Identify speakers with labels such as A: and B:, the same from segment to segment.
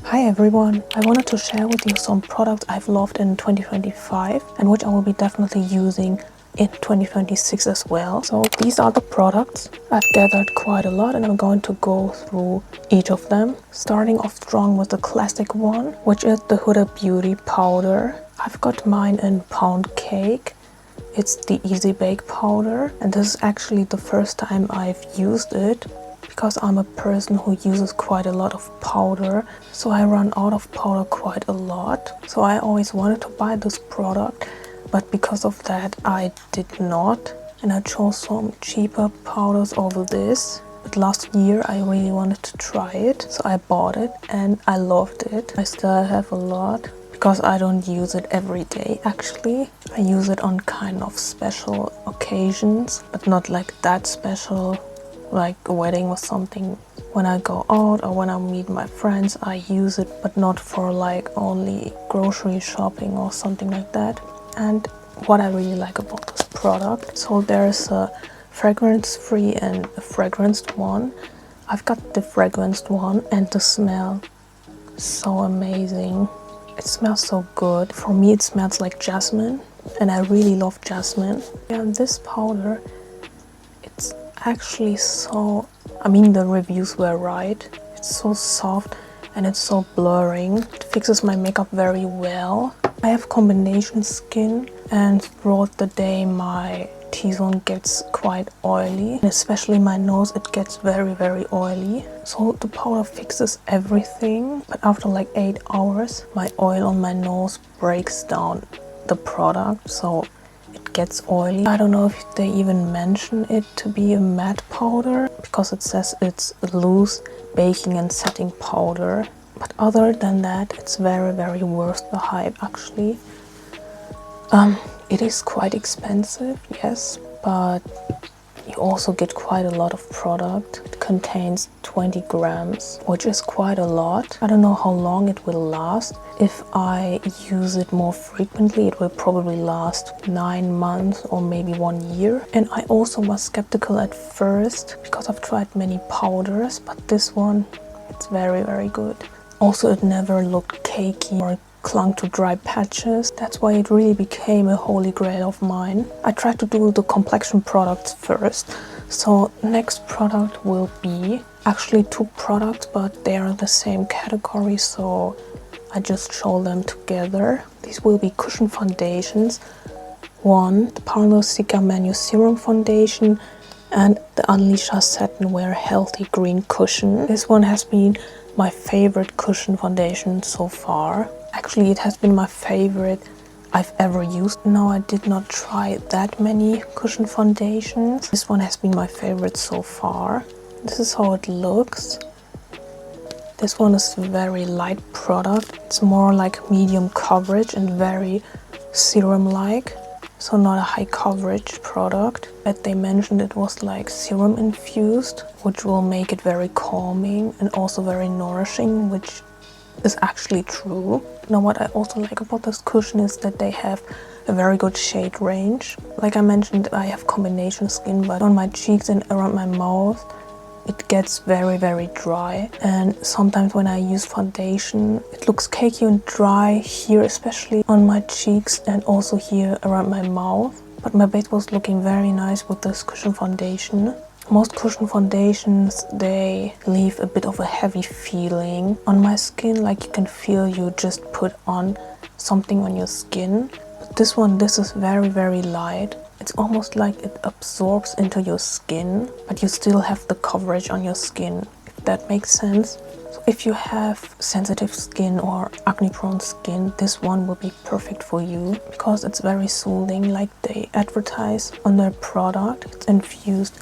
A: Hi everyone, I wanted to share with you some products I've loved in 2025 and which I will be definitely using in 2026 as well. So these are the products. I've gathered quite a lot and I'm going to go through each of them. Starting off strong with the classic one, which is the Huda Beauty powder. I've got mine in pound cake. It's the Easy Bake powder and this is actually the first time I've used it because I'm a person who uses quite a lot of powder, so I run out of powder quite a lot. So I always wanted to buy this product, but because of that I did not, and I chose some cheaper powders over this. But last year I really wanted to try it, so I bought it and I loved it. I still have a lot because I don't use it every day actually. I use it on kind of special occasions, but not like that special, like a wedding or something. When I go out or when I meet my friends I use it, but not for like only grocery shopping or something like that. And what I really like about this product, so there's a fragrance free and a fragranced one. I've got the fragranced one and the smell so amazing. It smells so good. For me it smells like jasmine and I really love jasmine. And this powder, it's actually so, I mean the reviews were right. It's so soft and it's so blurring. It fixes my makeup very well. I have combination skin and throughout the day my T-zone gets quite oily, and especially my nose, it gets very oily. So the powder fixes everything, but after like 8 hours my oil on my nose breaks down the product, so it gets oily. I don't know if they even mention it to be a matte powder because it says it's a loose baking and setting powder, but other than that it's very worth the hype actually. It is quite expensive, yes, but you also get quite a lot of product. It contains 20 grams, which is quite a lot. I don't know how long it will last. If I use it more frequently, it will probably last 9 months or maybe 1 year. And I also was skeptical at first because I've tried many powders, but this one, it's very good. Also, it never looked cakey or clung to dry patches. That's why it really became a holy grail of mine. I tried to do the complexion products first. So next product will be actually 2 products, but they are the same category, so I just show them together. These will be cushion foundations. One, the Parallel Cica Manu Serum Foundation and the Unleasha Satin Wear Healthy Green Cushion. This one has been my favorite cushion foundation so far. Actually, it has been my favorite I've ever used. No, I did not try that many cushion foundations. This one has been my favorite so far. This is how it looks. This one is a very light product. It's more like medium coverage and very serum-like. So not a high coverage product. But they mentioned it was like serum infused, which will make it very calming and also very nourishing, which is actually true. Now what I also like about this cushion is that they have a very good shade range. Like I mentioned, I have combination skin, but on my cheeks and around my mouth it gets very dry, and sometimes when I use foundation it looks cakey and dry here, especially on my cheeks and also here around my mouth. But my base was looking very nice with this cushion foundation. Most cushion foundations, they leave a bit of a heavy feeling on my skin, like you can feel you just put on something on your skin. But this one, this is very light. It's almost like it absorbs into your skin, but you still have the coverage on your skin, if that makes sense. So if you have sensitive skin or acne prone skin, this one will be perfect for you because it's very soothing, like they advertise on their product. It's infused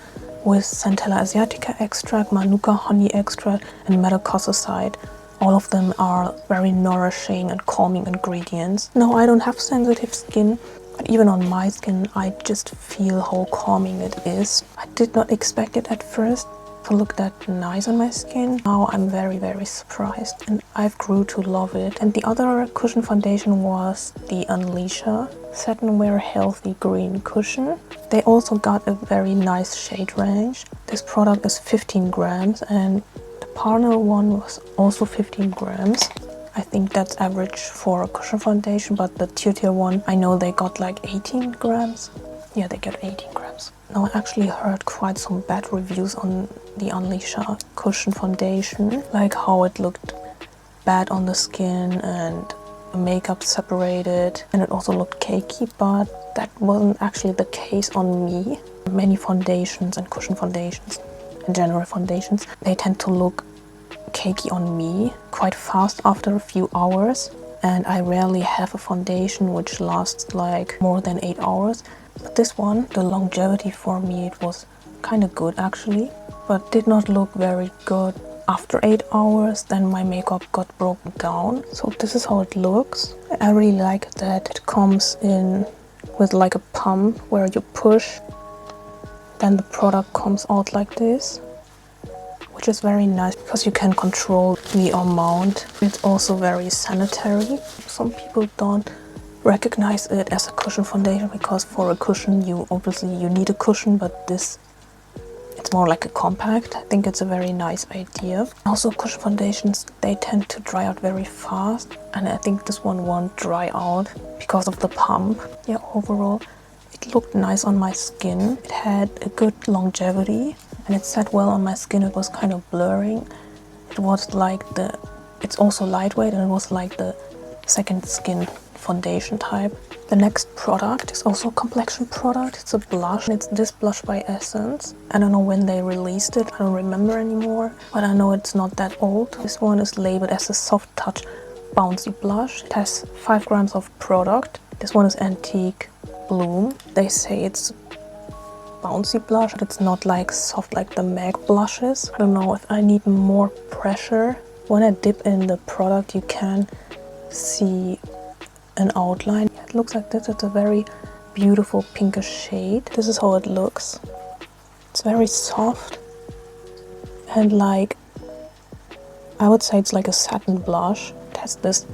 A: with Centella asiatica extract, Manuka honey extract and metacosicide. All of them are very nourishing and calming ingredients. Now I don't have sensitive skin, but even on my skin I just feel how calming it is. I did not expect it at first to look that nice on my skin. Now I'm very surprised and I've grew to love it. And the other cushion foundation was the Unleasha Satin Wear Healthy Green Cushion. They also got a very nice shade range. This product is 15 grams and the partner one was also 15 grams. I think that's average for a cushion foundation, but the tier one, I know they got like 18 grams. Yeah, they get 18 grams. Now I actually heard quite some bad reviews on the Unleasha cushion foundation, like how it looked bad on the skin and the makeup separated, and it also looked cakey, but that wasn't actually the case on me. Many foundations and cushion foundations and general foundations, they tend to look cakey on me quite fast after a few hours, and I rarely have a foundation which lasts like more than 8 hours. But this one, the longevity for me, it was kind of good actually, but did not look very good after 8 hours. Then my makeup got broken down. So this is how it looks. I really like that it comes in with like a pump where you push, then the product comes out like this, which is very nice because you can control the amount. It's also very sanitary. Some people don't recognize it as a cushion foundation because for a cushion you need a cushion, but this, it's more like a compact. I think it's a very nice idea. Also, cushion foundations, they tend to dry out very fast, and I think this one won't dry out because of the pump. Yeah, overall it looked nice on my skin. It had a good longevity and it sat well on my skin. It was kind of blurring. It was like it's also lightweight, and it was like the second skin foundation type. The next product is also a complexion product. It's a blush. It's this blush by Essence. I don't know when they released it. I don't remember anymore, but I know it's not that old. This one is labeled as a soft touch bouncy blush. It has 5 grams of product. This one is Antique Bloom. They say it's bouncy blush, but it's not like soft like the MAC blushes. I don't know if I need more pressure. When I dip in the product, you can see an outline. It looks like this. It's a very beautiful pinkish shade. This is how it looks. It's very soft and like, I would say it's like a satin blush. It has this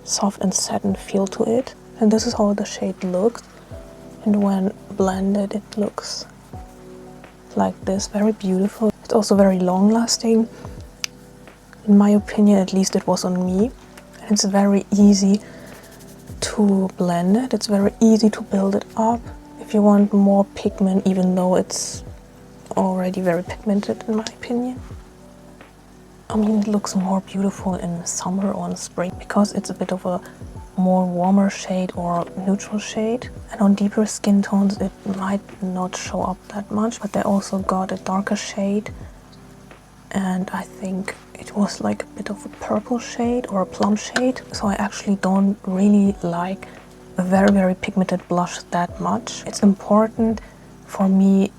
A: soft and satin feel to it. And this is how the shade looks. And when blended, it looks like this. Very beautiful. It's also very long lasting. In my opinion, at least it was on me. And it's very easy to blend it. It's very easy to build it up. If you want more pigment, even though it's already very pigmented in my opinion. I mean, it looks more beautiful in summer or in spring because it's a bit of a more warmer shade or neutral shade, and on deeper skin tones it might not show up that much, but they also got a darker shade, and I think it was like a bit of a purple shade or a plum shade. So I actually don't really like a very pigmented blush that much. It's important for me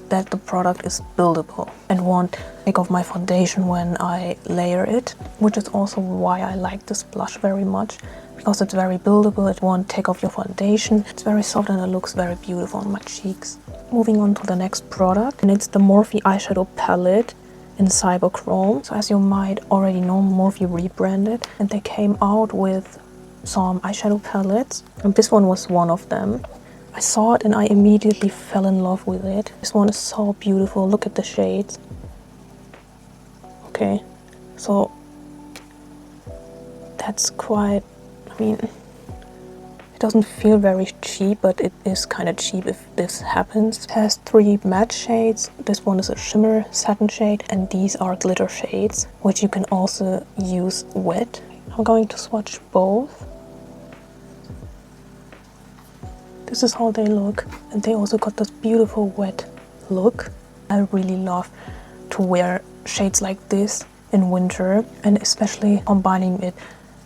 A: that the product is buildable and won't take off my foundation when I layer it, which is also why I like this blush very much, because it's very buildable. It won't take off your foundation. It's very soft and it looks very beautiful on my cheeks. Moving on to the next product, and it's the Morphe eyeshadow palette in Cyberchrome. So as you might already know, Morphe rebranded and they came out with some eyeshadow palettes, and this one was one of them. I saw it and I immediately fell in love with it. This one is so beautiful. Look at the shades. Okay, so that's quite, I mean, it doesn't feel very cheap, but it is kind of cheap if this happens. It has 3 matte shades. This one is a shimmer satin shade, and these are glitter shades, which you can also use wet. I'm going to swatch both. This is how they look, and they also got this beautiful wet look. I really love to wear shades like this in winter, and especially combining it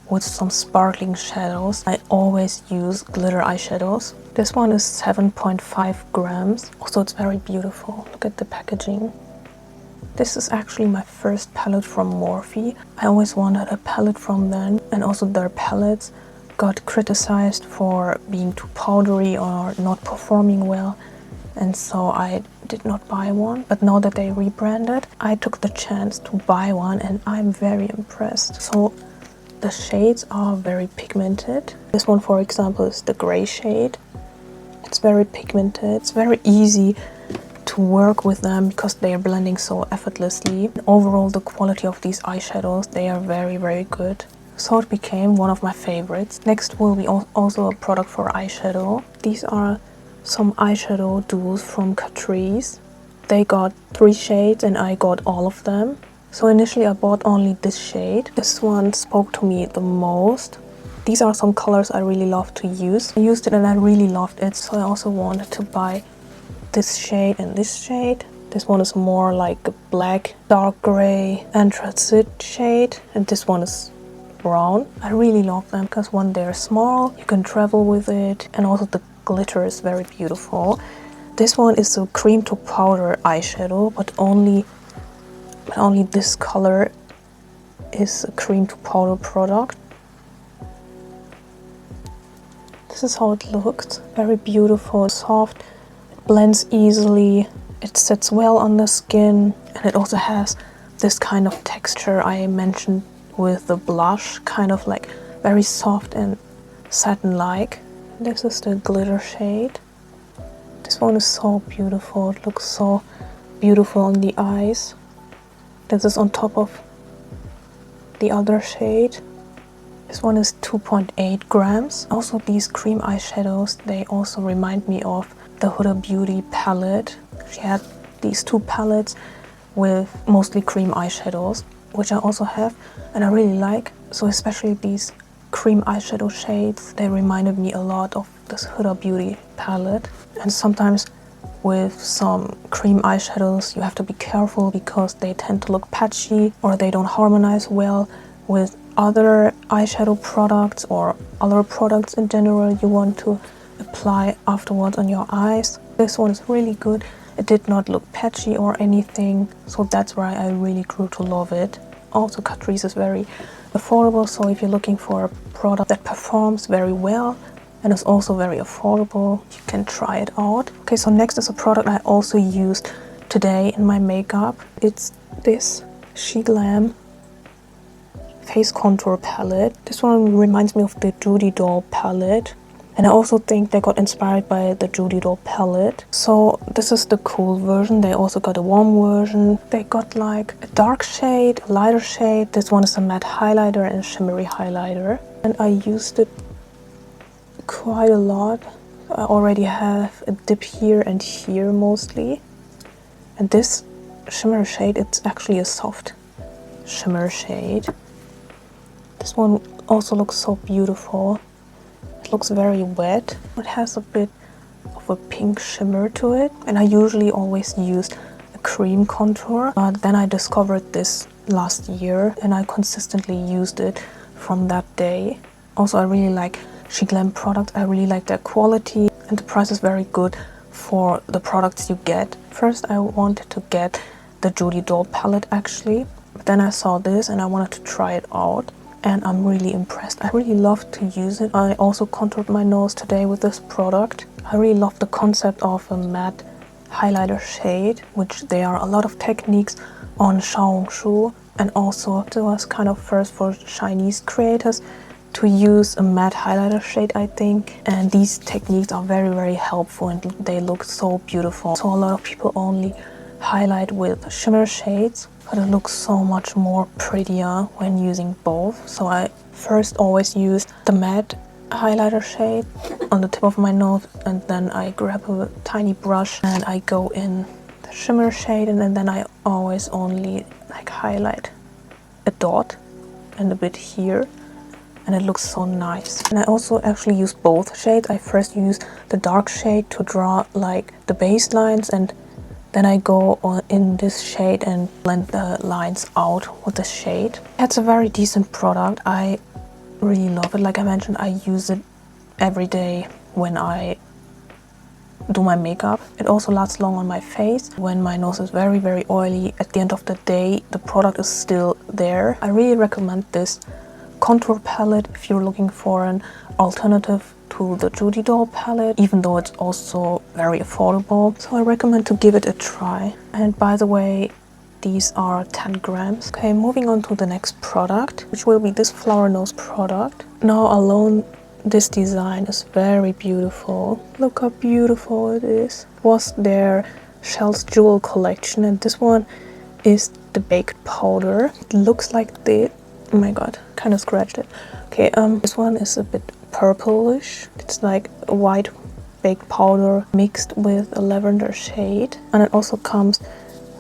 A: with some sparkling shadows. I always use glitter eyeshadows. This one is 7.5 grams. Also, it's very beautiful. Look at the packaging. This is actually my first palette from Morphe. I always wanted a palette from them, and also their palettes got criticized for being too powdery or not performing well, and so I did not buy one. But now that they rebranded, I took the chance to buy one, and I'm very impressed. So the shades are very pigmented. This one, for example, is the gray shade. It's very pigmented. It's very easy to work with them because they are blending so effortlessly. And overall, the quality of these eyeshadows, they are very, very good. So it became one of my favorites. Next will be also a product for eyeshadow. These are some eyeshadow duos from Catrice. They got 3 shades and I got all of them. So initially I bought only this shade. This one spoke to me the most. These are some colors I really love to use. I used it and I really loved it, so I also wanted to buy this shade and this shade. This one is more like a black, dark gray, anthracite shade, and this one is brown. I really love them because one, they're small, you can travel with it, and also the glitter is very beautiful. This one is a cream to powder eyeshadow, but only this color is a cream to powder product. This is how it looks. Very beautiful, soft, it blends easily, it sits well on the skin, and it also has this kind of texture I mentioned with the blush, kind of like very soft and satin-like. This is the glitter shade. This one is so beautiful, it looks so beautiful on the eyes. This is on top of the other shade. This one is 2.8 grams. Also, these cream eyeshadows, they also remind me of the Huda Beauty palette. She had these 2 palettes with mostly cream eyeshadows, which I also have and I really like. So especially these cream eyeshadow shades, they reminded me a lot of this Huda Beauty palette. And sometimes with some cream eyeshadows you have to be careful because they tend to look patchy or they don't harmonize well with other eyeshadow products or other products in general you want to apply afterwards on your eyes. This one is really good. It did not look patchy or anything, so that's why I really grew to love it. Also, Catrice is very affordable, so if you're looking for a product that performs very well and is also very affordable, you can try it out. Okay, so next is a product I also used today in my makeup. It's this Sheglam face contour palette. This one reminds me of the Judy Doll palette, and I also think they got inspired by the Judy Doll palette. So this is the cool version. They also got a warm version. They got like a dark shade, a lighter shade. This one is a matte highlighter and a shimmery highlighter, and I used it quite a lot. I already have a dip here and here mostly, and this shimmer shade, it's actually a soft shimmer shade. This one also looks so beautiful. It looks very wet. It has a bit of a pink shimmer to it, and I usually always use a cream contour, but then I discovered this last year and I consistently used it from that day. Also, I really like Sheglam products. I really like their quality, and the price is very good for the products you get. First, I wanted to get the Judy Doll palette actually, but then I saw this and I wanted to try it out, and I'm really impressed. I really love to use it. I also contoured my nose today with this product. I really love the concept of a matte highlighter shade, which there are a lot of techniques on Xiaohongshu, and also it was kind of first for Chinese creators to use a matte highlighter shade, I think, and these techniques are very, very helpful and they look so beautiful. So a lot of people only highlight with shimmer shades, but it looks so much more prettier when using both. So I first always use the matte highlighter shade on the tip of my nose, and then I grab a tiny brush and I go in the shimmer shade, and then I always only like highlight a dot and a bit here, and it looks so nice. And I also actually use both shades. I first use the dark shade to draw like the base lines, and then I go on in this shade and blend the lines out with the shade. It's a very decent product. I really love it. Like I mentioned, I use it every day when I do my makeup. It also lasts long on my face. When my nose is very, very oily, at the end of the day, the product is still there. I really recommend this contour palette if you're looking for an alternative to the Judy Doll palette, even though it's also very affordable. So I recommend to give it a try. And by the way, these are 10 grams. Okay, moving on to the next product, which will be this flower nose product. Now alone, this design is very beautiful. Look how beautiful it is. It was there Shell's Jewel collection, and this one is the baked powder. It looks like this. Oh my god, kind of scratched it. Okay, this one is a bit purplish. It's like a white baked powder mixed with a lavender shade, and it also comes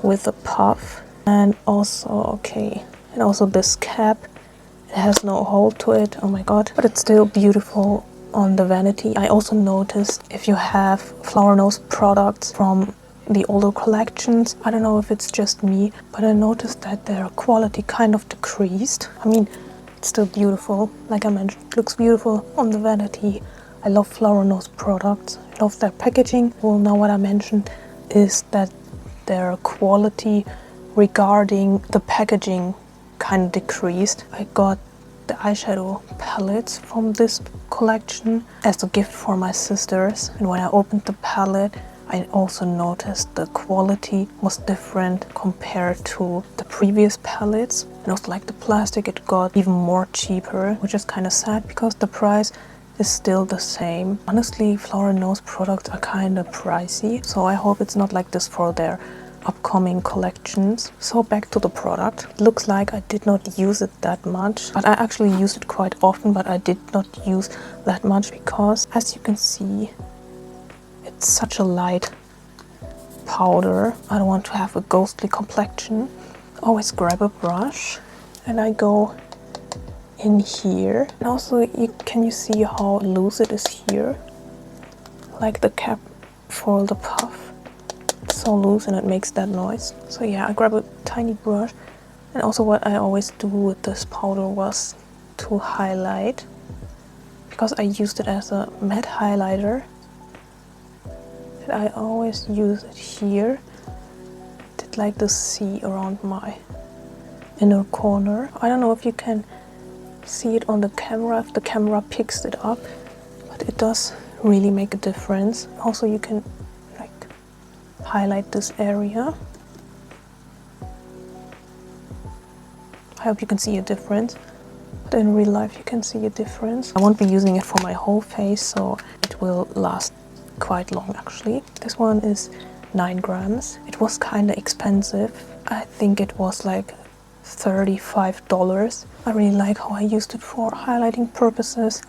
A: with a puff, and also this cap. It has no hole to it, oh my god, but it's still beautiful on the vanity. I also noticed if you have flower nose products from the older collections, I don't know if it's just me, but I noticed that their quality kind of decreased. I mean, it's still beautiful, like I mentioned, it looks beautiful on the vanity. I love flower nose products, I love their packaging. Well, now what I mentioned is that their quality regarding the packaging kind of decreased. I got the eyeshadow palettes from this collection as a gift for my sisters, and when I opened the palette I also noticed the quality was different compared to the previous palettes, and also like the plastic, it got even more cheaper, which is kind of sad because the price is still the same. Honestly, flower nose products are kind of pricey, so I hope it's not like this for their upcoming collections. So back to the product. It looks like I did not use it that much, but I actually use it quite often, but I did not use that much because, as you can see, it's such a light powder. I don't want to have a ghostly complexion. Always grab a brush and I go in here. And also, can you see how loose it is here? Like the cap for the puff. It's so loose and it makes that noise. So yeah, I grab a tiny brush. And also what I always do with this powder was to highlight, because I used it as a matte highlighter. And I always use it here. Did like the C around my inner corner. I don't know if you can see it on the camera, if the camera picks it up, but it does really make a difference. Also, you can like highlight this area. I hope you can see a difference, but in real life you can see a difference. I won't be using it for my whole face, so it will last quite long actually. This one is 9 grams. It was kind of expensive. I think it was like $35. I really like how I used it for highlighting purposes.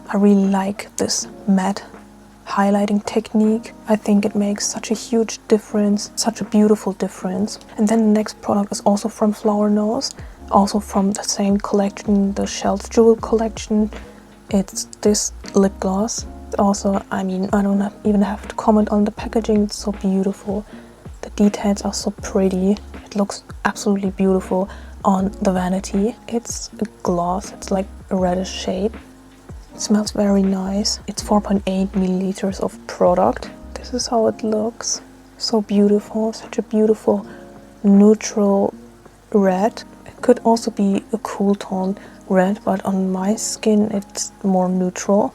A: I really like this matte highlighting technique. I think it makes such a huge difference, such a beautiful difference. And then the next product is also from Flower Nose, also from the same collection, the Shell's Jewel collection. It's this lip gloss. Also, I mean, I don't even have to comment on the packaging. It's so beautiful. The details are so pretty. It looks absolutely beautiful on the vanity. It's a gloss. It's like a reddish shade. It smells very nice. It's 4.8 milliliters of product. This is how it looks. So beautiful. Such a beautiful neutral red. It could also be a cool tone red, but on my skin it's more neutral.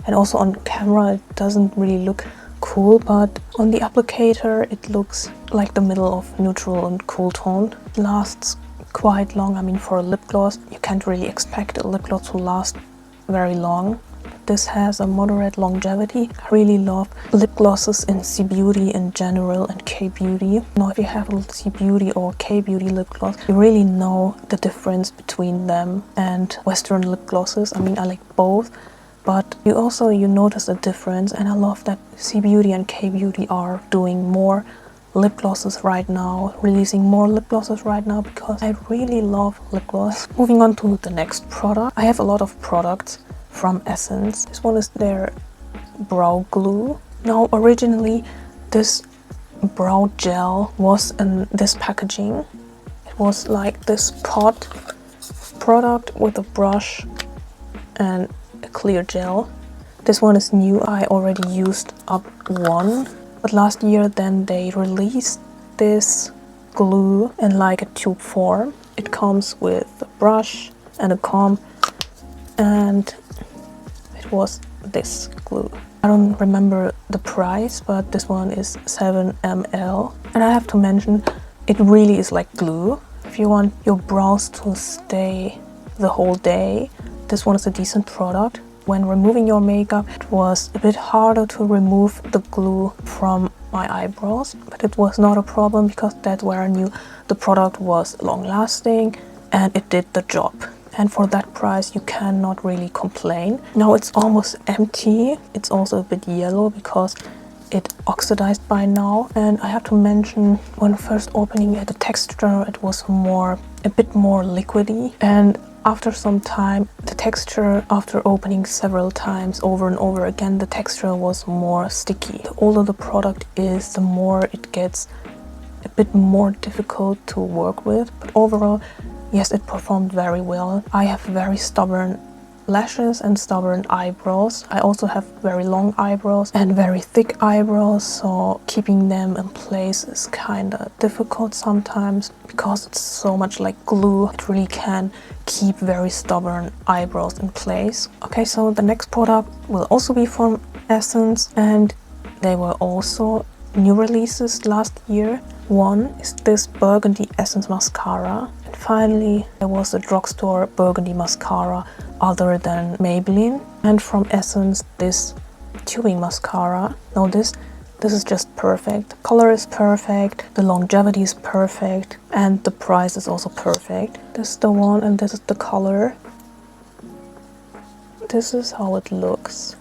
A: And also on camera it doesn't really look cool, but on the applicator it looks like the middle of neutral and cool tone. It lasts quite long. I mean, for a lip gloss you can't really expect a lip gloss to last very long. This has a moderate longevity. I really love lip glosses in C Beauty in general and K Beauty. Now if you have a C Beauty or K Beauty lip gloss, you really know the difference between them and Western lip glosses. I mean, I like both, but you notice a difference, and I love that C Beauty and K Beauty are doing more lip glosses right now, releasing more lip glosses right now, because I really love lip gloss. Moving on to the next product. I have a lot of products from Essence. This one is their brow glue. Now originally this brow gel was in this packaging. It was like this pot product with a brush and a clear gel. This one is new. I already used up one, but last year then they released this glue in like a tube form. It comes with a brush and a comb, and it was this glue. I don't remember the price, but this one is 7 ml. And I have to mention, it really is like glue. If you want your brows to stay the whole day, this one is a decent product. When removing your makeup, it was a bit harder to remove the glue from my eyebrows, but it was not a problem because that's where I knew the product was long lasting and it did the job. And for that price you cannot really complain. Now it's almost empty. It's also a bit yellow because it oxidized by now. And I have to mention, when first opening it, the texture, it was a bit more liquidy, and after some time the texture, after opening several times over and over again, the texture was more sticky. The older the product is, the more it gets a bit more difficult to work with, but overall yes, it performed very well. I have very stubborn lashes and stubborn eyebrows. I also have very long eyebrows and very thick eyebrows, so keeping them in place is kind of difficult sometimes because it's so much like glue. It really can keep very stubborn eyebrows in place. Okay, so the next product will also be from Essence, and they were also new releases last year. One is this Burgundy Essence Mascara, and finally there was a Drugstore Burgundy Mascara other than Maybelline, and from Essence this tubing mascara. Now this is just perfect. The color is perfect, the longevity is perfect, and the price is also perfect. This is the one, and this is the color. This is how it looks.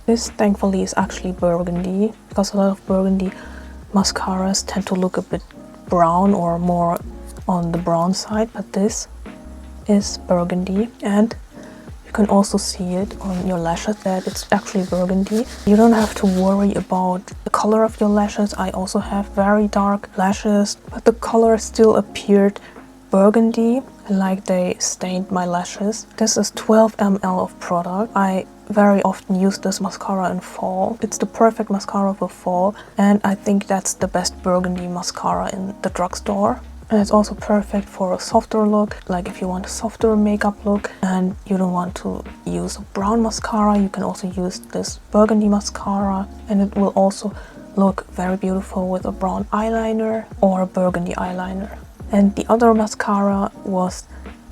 A: This thankfully is actually burgundy, because a lot of burgundy mascaras tend to look a bit brown or more on the brown side, but this is burgundy, and you can also see it on your lashes that it's actually burgundy. You don't have to worry about the color of your lashes. I also have very dark lashes, but the color still appeared burgundy, like they stained my lashes. This is 12 ml of product. I very often use this mascara in fall. It's the perfect mascara for fall, and I think that's the best burgundy mascara in the drugstore. And it's also perfect for a softer look, like if you want a softer makeup look and you don't want to use a brown mascara, you can also use this burgundy mascara, and it will also look very beautiful with a brown eyeliner or a burgundy eyeliner. And the other mascara was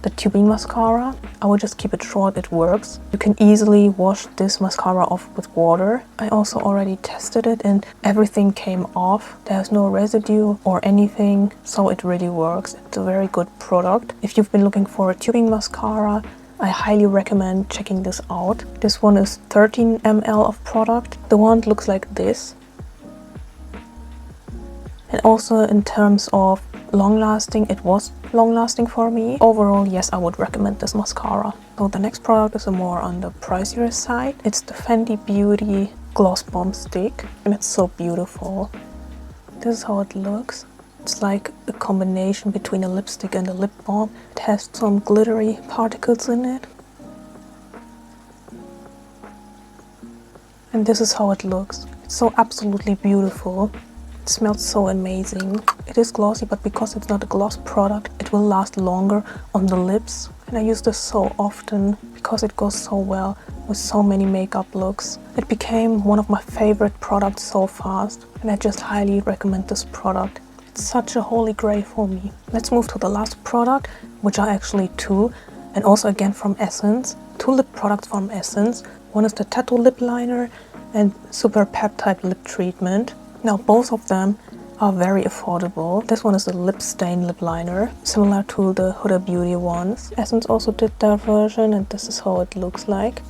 A: the tubing mascara. I will just keep it short, it works. You can easily wash this mascara off with water. I also already tested it and everything came off. There's no residue or anything, so it really works. It's a very good product. If you've been looking for a tubing mascara, I highly recommend checking this out. This one is 13 ml of product. The wand looks like this. And also in terms of long lasting, it was long lasting for me. Overall, yes, I would recommend this mascara. So the next product is a more on the pricier side. It's the Fenty Beauty Gloss Bomb Stick, and it's so beautiful. This is how it looks. It's like a combination between a lipstick and a lip balm. It has some glittery particles in it. And this is how it looks. It's so absolutely beautiful. It smells so amazing. It is glossy, but because it's not a gloss product, it will last longer on the lips. And I use this so often because it goes so well with so many makeup looks. It became one of my favorite products so fast, and I just highly recommend this product. It's such a holy grail for me. Let's move to the last product, which are actually two, and also again from Essence. Two lip products from Essence. One is the Tattoo Lip Liner and Super Peptide Lip Treatment. Now both of them are very affordable. This one is a lip stain lip liner, similar to the Huda Beauty ones. Essence also did their version, and this is how it looks like.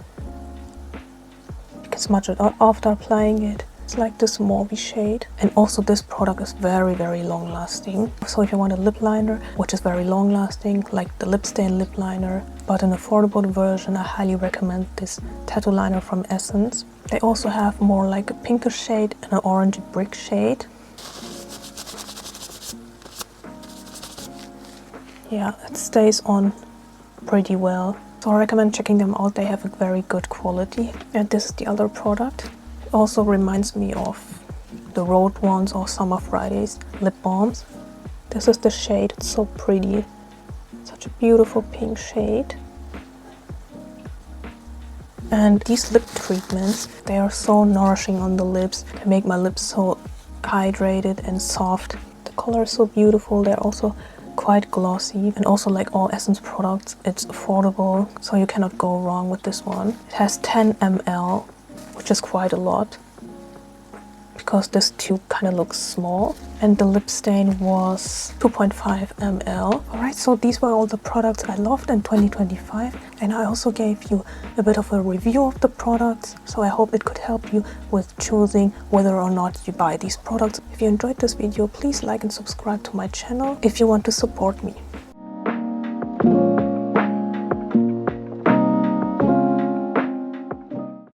A: You can smudge it out after applying it. It's like this Morphe shade. And also this product is very, very long lasting. So if you want a lip liner, which is very long lasting, like the lip stain lip liner, but an affordable version, I highly recommend this tattoo liner from Essence. They also have more like a pinker shade and an orange brick shade. Yeah, it stays on pretty well. So I recommend checking them out. They have a very good quality. And this is the other product. It also reminds me of the Road ones or Summer Fridays lip balms. This is the shade. It's so pretty. Such a beautiful pink shade. And these lip treatments, they are so nourishing on the lips. They make my lips so hydrated and soft. The color is so beautiful. They're also quite glossy, and also like all Essence products, it's affordable, so you cannot go wrong with this one. It has 10 ml, which is quite a lot. because this tube kind of looks small, and the lip stain was 2.5 ml. Alright, so these were all the products I loved in 2025, and I also gave you a bit of a review of the products, so I hope it could help you with choosing whether or not you buy these products. If you enjoyed this video, please like and subscribe to my channel if you want to support me.